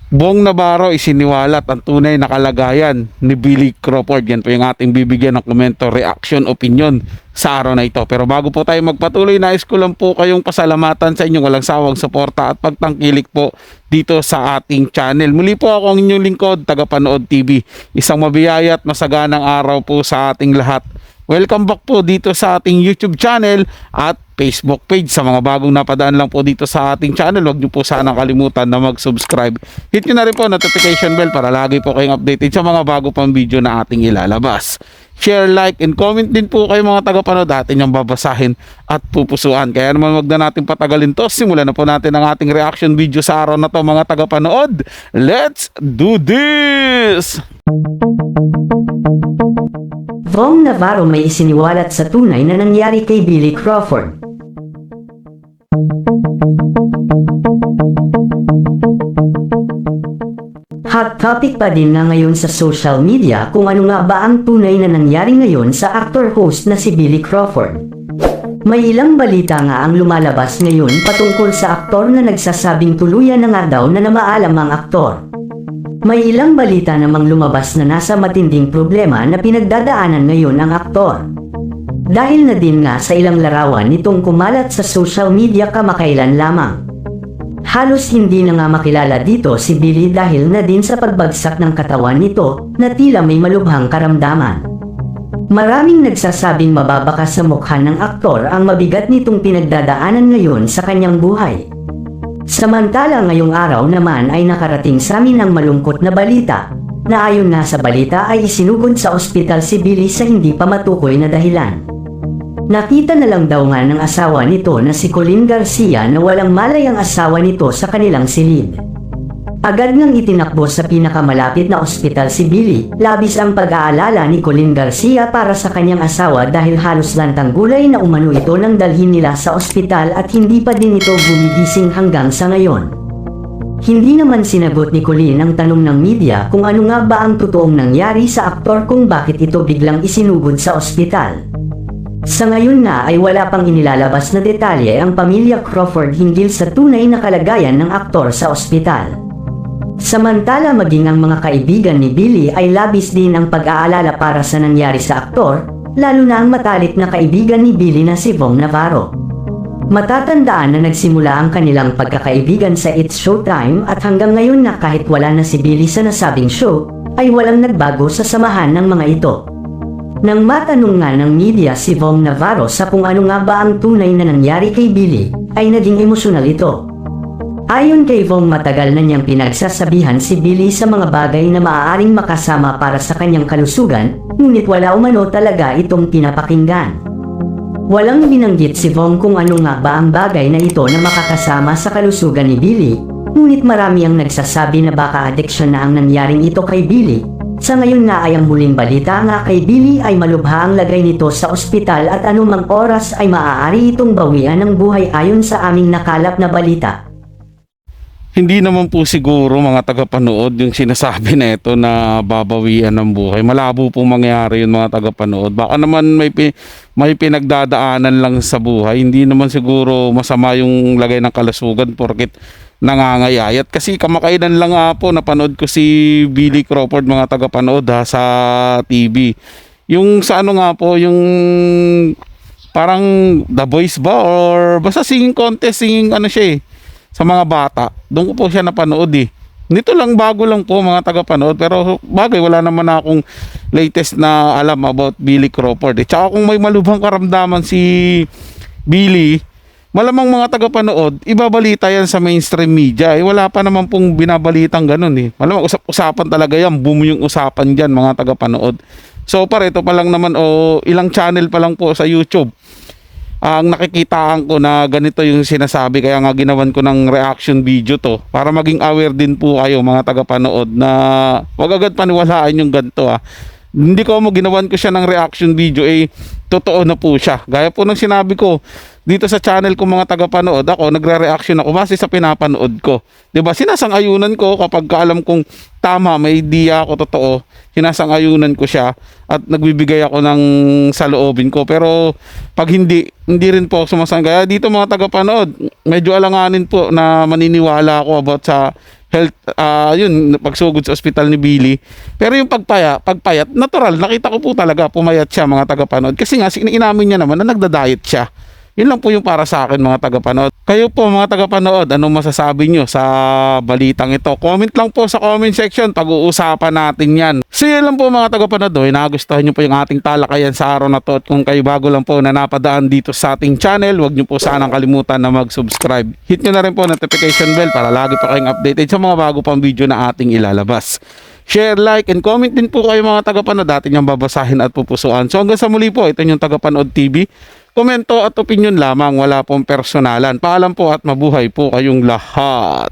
Bong Navarro isiniwalat ang tunay na kalagayan ni Billy Crawford. Yan po yung ating bibigyan ng komento, reaction, opinion sa araw na ito. Pero bago po tayo magpatuloy, nais ko lang po kayong pasalamatan sa inyong walang sawang suporta at pagtangkilik po dito sa ating channel. Muli po ako ang inyong lingkod, Tagapanood TV. Isang mabiyaya at masaganang araw po sa ating lahat. Welcome back po dito sa ating YouTube channel at Facebook page. Sa mga bagong napadaan lang po dito sa ating channel, huwag niyo po sanang kalimutan na mag-subscribe. Hit niyo na rin po notification bell para lagi po kayong updated sa mga bago pang video na ating ilalabas. Share, like, and comment din po kayo mga tagapanood. Atin yung babasahin at pupusuan. Kaya naman wag na natin patagalin to. Simulan na po natin ang ating reaction video sa araw na to mga tagapanood. Let's do this! Bong Navarro may isiniwalat sa tunay na nangyari kay Billy Crawford. Hot topic pa din na ngayon sa social media kung ano nga ba ang tunay na nangyari ngayon sa actor-host na si Billy Crawford. May ilang balita nga ang lumalabas ngayon patungkol sa aktor na nagsasabing tuluyan na nga daw na namaalam ang aktor. May ilang balita namang lumabas na nasa matinding problema na pinagdadaanan ngayon ang aktor. Dahil na din nga sa ilang larawan nitong kumalat sa social media kamakailan lamang. Halos hindi na nga makilala dito si Billy dahil na din sa pagbagsak ng katawan nito na tila may malubhang karamdaman. Maraming nagsasabing mababaka sa mukha ng aktor ang mabigat nitong pinagdadaanan ngayon sa kanyang buhay. Samantala ngayong araw naman ay nakarating sa amin ang malungkot na balita na ayon nga sa balita ay isinugod sa ospital si Billy sa hindi pa matukoy na dahilan. Nakita na lang daw nga ng asawa nito na si Colleen Garcia na walang malay ang asawa nito sa kanilang silid. Agad ngang itinakbo sa pinakamalapit na ospital si Billy, labis ang pag-aalala ni Colleen Garcia para sa kanyang asawa dahil halos lantang gulay na umano ito nang dalhin nila sa ospital at hindi pa din ito gumigising hanggang sa ngayon. Hindi naman sinagot ni Colleen ang tanong ng media kung ano nga ba ang totoong nangyari sa aktor kung bakit ito biglang isinugod sa ospital. Sa ngayon na ay wala pang inilalabas na detalye ang pamilya Crawford hinggil sa tunay na kalagayan ng aktor sa ospital. Samantala maging ang mga kaibigan ni Billy ay labis din ang pag-aalala para sa nangyari sa aktor, lalo na ang matalik na kaibigan ni Billy na si Bong Navarro. Matatandaan na nagsimula ang kanilang pagkakaibigan sa It's Showtime at hanggang ngayon na kahit wala na si Billy sa nasabing show, ay walang nagbago sa samahan ng mga ito. Nang matanong nga ng media si Bong Navarro sa kung ano nga ba ang tunay na nangyari kay Billy, ay naging emosyonal ito. Ayon kay Bong, matagal na niyang pinagsasabihan si Billy sa mga bagay na maaaring makasama para sa kanyang kalusugan, ngunit wala umano talaga itong pinapakinggan. Walang binanggit si Bong kung ano nga ba ang bagay na ito na makakasama sa kalusugan ni Billy, ngunit marami ang nagsasabi na baka addiction na ang nangyaring ito kay Billy. Sa ngayon nga ay ang huling balita nga kay Billy ay malubha ang lagay nito sa ospital at anumang oras ay maaari itong bawian ng buhay ayon sa aming nakalap na balita. Hindi naman po siguro mga tagapanood yung sinasabi na ito na babawian ng buhay. Malabo pong mangyari yun mga tagapanood. Baka naman may pinagdadaanan lang sa buhay. Hindi naman siguro masama yung lagay ng kalusugan porket nangangayayat. Kasi kamakailan lang nga po napanood ko si Billy Crawford mga tagapanood sa TV. Yung sa ano nga po, yung parang The Voice ba or basta singing contest, singing ano siya sa mga bata. Doon ko po siya napanood Nito lang, bago lang po mga tagapanood. Pero bagay, wala naman akong latest na alam about Billy Crawford. Tsaka kung may malubhang karamdaman si Billy, malamang mga tagapanood, ibabalita yan sa mainstream media. Wala pa naman pong binabalitang ganun Malamang usap-usapan talaga yan. Boom yung usapan dyan mga tagapanood. So pareto pa lang naman ilang channel pa lang po sa YouTube ang nakikitaan ko na ganito yung sinasabi, kaya nga ginawan ko ng reaction video to para maging aware din po kayo mga tagapanood na wag agad paniwalaan yung ganito Hindi ko ginawan ko siya ng reaction video totoo na po siya. Gaya po ng sinabi ko dito sa channel ko mga tagapanood, ako nagre-reaction ako base sa pinapanood ko. 'Di ba? Sinasang-ayunan ko kapag alam kong tama, may idea ako totoo. Sinasang-ayunan ko siya at nagbibigay ako ng saloobin ko. Pero pag hindi rin po ako sumasang. Kaya dito mga tagapanood, medyo alanganin po na maniniwala ako about sa health, yun, pagsugod sa ospital ni Billy. Pero yung pagpayat, natural, nakita ko po talaga pumayat siya mga tagapanood. Kasi nga, inamin niya naman na nagda-diet siya. Yun lang po yung para sa akin mga tagapanood. Kayo po mga tagapanood, anong masasabi nyo sa balitang ito? Comment lang po sa comment section, pag-uusapan natin yan. So yun lang po mga tagapanood, nagustuhan nyo po yung ating talakayan sa araw na to. At kung kayo bago lang po na napadaan dito sa ating channel, huwag nyo po sanang kalimutan na mag-subscribe. Hit nyo na rin po notification bell para lagi pa kayong updated sa mga bago pang video na ating ilalabas. Share, like, and comment din po kayo mga tagapanood. Atin yung babasahin at pupusuan. So hanggang sa muli po, ito yung Tagapanood TV. Komento at opinion lamang, wala pong personalan. Paalam po at mabuhay po kayong lahat.